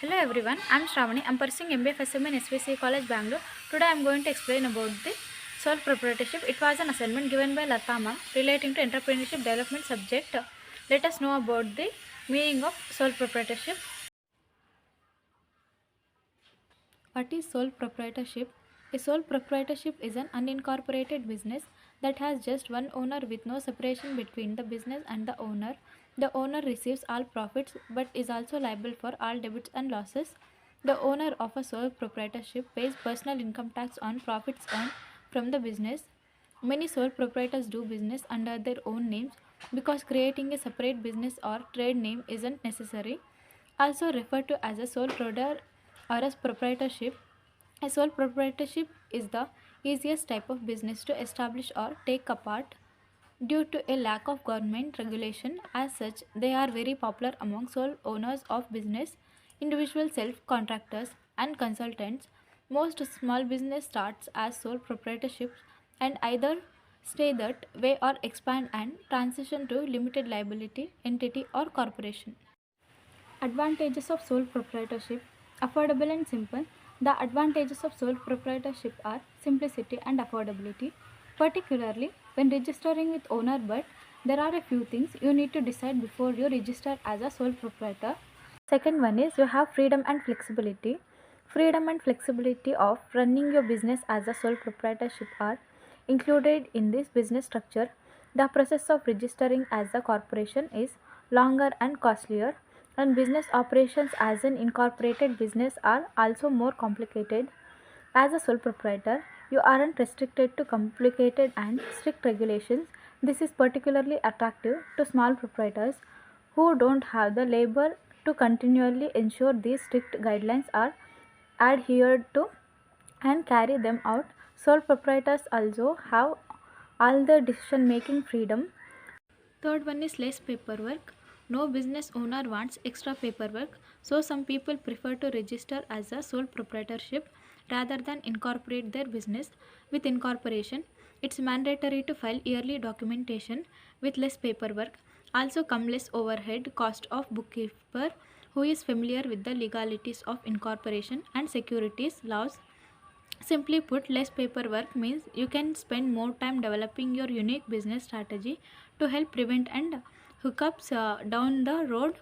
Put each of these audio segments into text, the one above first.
Hello everyone, I am Shravani. I am pursuing MBA FSM in SVC College, Bangalore. Today I am going to explain about the sole proprietorship. It was an assignment given by Lata ma'am relating to entrepreneurship development subject. Let us know about the meaning of sole proprietorship. What is sole proprietorship? A sole proprietorship is an unincorporated business that has just one owner with no separation between the business and the owner. The owner receives all profits but is also liable for all debits and losses. The owner of a sole proprietorship pays personal income tax on profits earned from the business. Many sole proprietors do business under their own names because creating a separate business or trade name isn't necessary. Also referred to as a sole trader or as proprietorship. A sole proprietorship is the easiest type of business to establish or take apart due to a lack of government regulation. As such, they are very popular among sole owners of business, individual self-contractors and consultants. Most small business starts as sole proprietorships and either stay that way or expand and transition to limited liability entity or corporation. Advantages of sole proprietorship: affordable and simple. The advantages of sole proprietorship are simplicity and affordability, particularly when registering with owner, but there are a few things you need to decide before you register as a sole proprietor. Second one is you have freedom and flexibility. Freedom and flexibility of running your business as a sole proprietorship are included in this business structure. The process of registering as a corporation is longer and costlier, and business operations as an incorporated business are also more complicated. As a sole proprietor, you aren't restricted to complicated and strict regulations. This is particularly attractive to small proprietors who don't have the labor to continually ensure these strict guidelines are adhered to and carry them out. Sole proprietors also have all the decision making freedom. Third one is less paperwork. No business owner wants extra paperwork, so some people prefer to register as a sole proprietorship rather than incorporate their business. With incorporation, it's mandatory to file yearly documentation with less paperwork. Also come less overhead cost of bookkeeper who is familiar with the legalities of incorporation and securities laws. Simply put, less paperwork means you can spend more time developing your unique business strategy to help prevent and hookups down the road.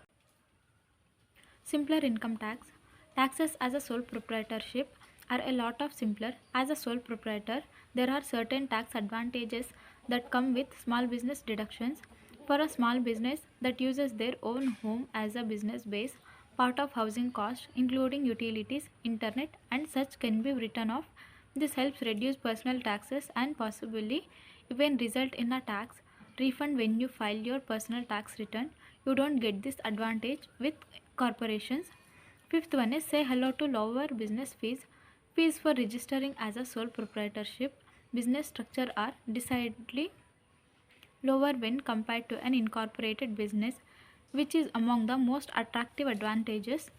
Simpler income tax. Taxes as a sole proprietorship are a lot of simpler. As a sole proprietor, there are certain tax advantages that come with small business deductions. For a small business that uses their own home as a business base, part of housing costs, including utilities, internet, and such, can be written off. This helps reduce personal taxes and possibly even result in a tax refund when you file your personal tax return. You don't get this advantage with corporations. Fifth one is say hello to lower business fees. Fees for registering as a sole proprietorship business structure are decidedly lower when compared to an incorporated business, which is among the most attractive advantages.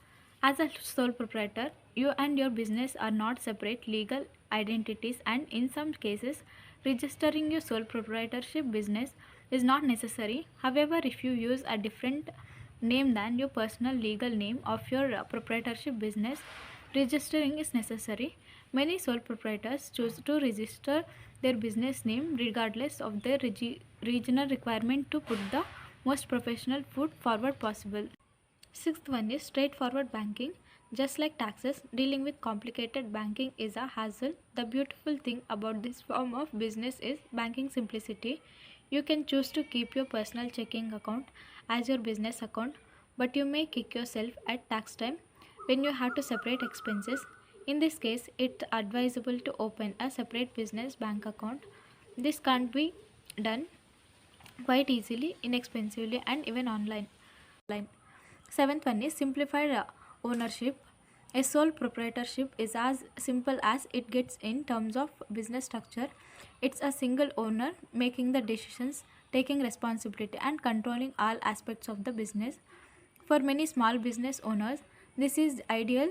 As a sole proprietor, you and your business are not separate legal identities, and in some cases, registering your sole proprietorship business is not necessary. However, if you use a different name than your personal legal name of your proprietorship business, registering is necessary. Many sole proprietors choose to register their business name regardless of their regional requirement to put the most professional foot forward possible. Sixth one is straightforward banking. Just like taxes, dealing with complicated banking is a hassle. The beautiful thing about this form of business is banking simplicity. You can choose to keep your personal checking account as your business account, but you may kick yourself at tax time when you have to separate expenses. In this case, it's advisable to open a separate business bank account. This can't be done quite easily, inexpensively, and even online. Seventh one is simplified ownership. A sole proprietorship is as simple as it gets in terms of business structure. It's a single owner making the decisions, taking responsibility, and controlling all aspects of the business. For many small business owners, this is ideal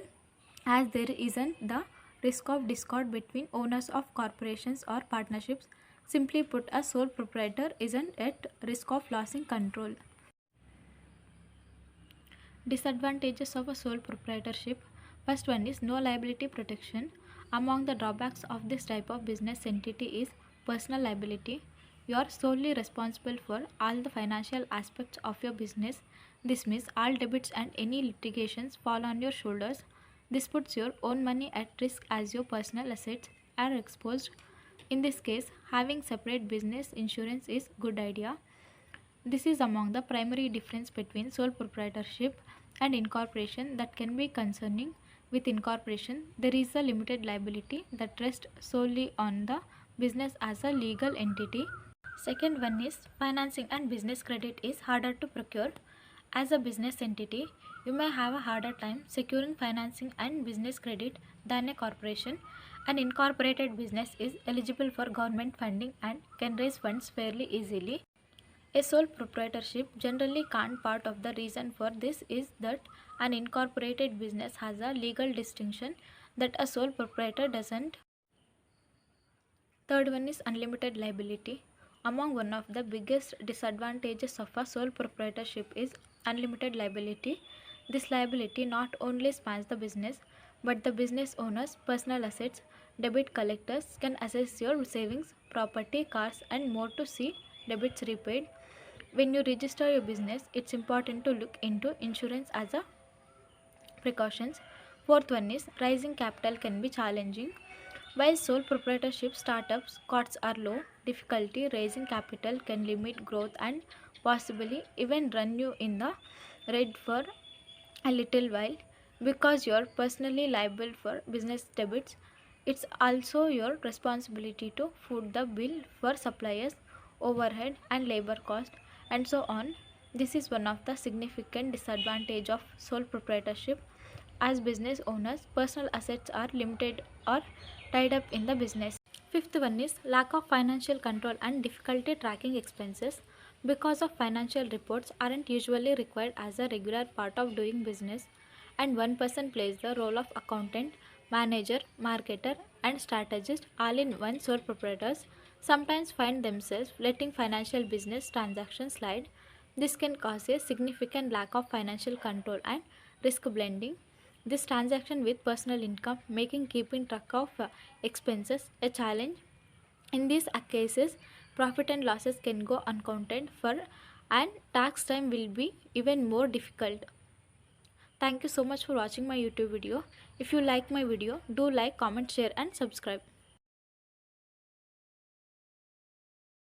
as there isn't the risk of discord between owners of corporations or partnerships. Simply put, a sole proprietor isn't at risk of losing control. Disadvantages of a sole proprietorship. First one is no liability protection. Among the drawbacks of this type of business entity is personal liability. You are solely responsible for all the financial aspects of your business. This means all debits and any litigations fall on your shoulders. This puts your own money at risk as your personal assets are exposed. In this case, having separate business insurance is good idea. This is among the primary difference between sole proprietorship and incorporation that can be concerning. With incorporation, there is a limited liability that rests solely on the business as a legal entity. Second one is financing and business credit is harder to procure. As a business entity, you may have a harder time securing financing and business credit than a corporation. An incorporated business is eligible for government funding and can raise funds fairly easily. A sole proprietorship generally can't. Part of the reason for this is that an incorporated business has a legal distinction that a sole proprietor doesn't. Third one is unlimited liability. Among one of the biggest disadvantages of a sole proprietorship is unlimited liability. This liability not only spans the business but the business owner's personal assets. Debit collectors can assess your savings, property, cars and more to see debits repaid. When you register your business, it's important to look into insurance as a precautions. Fourth one is raising capital can be challenging. While sole proprietorship startups costs are low, difficulty raising capital can limit growth and possibly even run you in the red for a little while. Because you're personally liable for business debits, it's also your responsibility to foot the bill for suppliers, overhead and labor cost and so on. This is one of the significant disadvantage of sole proprietorship. As business owners, personal assets are limited or tied up in the business. Fifth one is lack of financial control and difficulty tracking expenses. Because of financial reports aren't usually required as a regular part of doing business, and one person plays the role of accountant, manager, marketer and strategist all in one. Sole proprietors sometimes find themselves letting financial business transactions slide. This can cause a significant lack of financial control and risk blending this transaction with personal income, making keeping track of expenses a challenge. In these cases, profit and losses can go uncounted for and tax time will be even more difficult. Thank you so much for watching my YouTube video. If you like my video, do like, comment, share and subscribe.